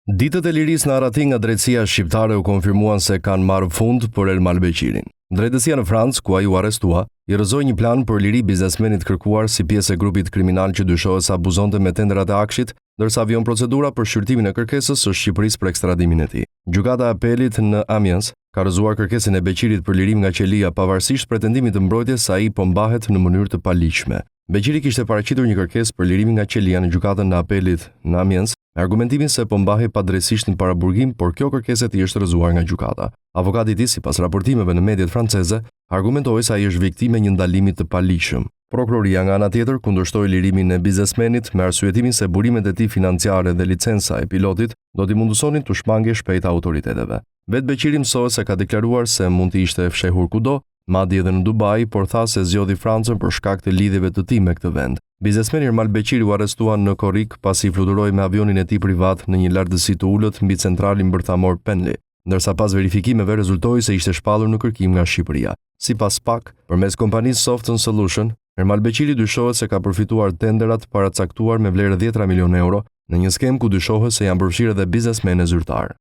Ditët e lirisë në Aratin nga drejtësia shqiptare u konfirmuan se kanë marrë fund për Ermal Beqirin. Drejtësia në Francë, ku ai u arrestua, i rrëzoi një plan për liri biznesmenit kërkuar si pjesë e grupit kriminal që dyshohet se abuzonte me tendrat e akshit, ndërsa vion procedura për shqyrtimin e kërkesës së Shqipërisë për ekstradimin e tij. Gjykata e Apelit në Amiens ka rrëzuar kërkesën e Beqirit për lirim nga qelia pavarësisht pretendimit të mbrojtjes se ai po mbahet në mënyrë të paligjshme. Beqiri kishte paraqitur një kërkesë për lirimin nga qelia në gjykatën e Apelit në Amiens, me argumentimin se po mbahej padrejtisht në paraburgim, por kjo kërkesë i është rrëzuar nga gjykata. Avokati i tij, sipas raportimeve në mediat franceze, argumentoi se ai është viktimë e një ndalimi të paligjshëm. Prokuroria nga ana tjetër kundërshtoi lirimin e biznesmenit me arsyetimin se burimet e tij financiare dhe licenca e pilotit do t'i mundësonin të shmangë shpejt autoriteteve. Vetë Beqiri mësohet se ka deklaruar se mund të ishte fshehur kudo, madje edhe në Dubai, por tha se zgjodhi Francën për shkak të lidhjeve të tij me këtë vend. Biznesmeni Ermal Beqiri u arrestuan në Korrik pasi fluturoi me avionin e tij privat në një lartësi të ulët mbi centralin bërthamor Penly, ndërsa pas verifikimeve rezultoi se ishte shpallur në kërkim nga Shqipëria. Sipas PAK, përmes kompanisë Softon Solution, Ermal Beqiri dyshohet se ka përfituar tenderat paracaktuar me vlerë 10 milionë euro në një skem ku dyshohet se janë përfshirë edhe biznesmenë zyrtar.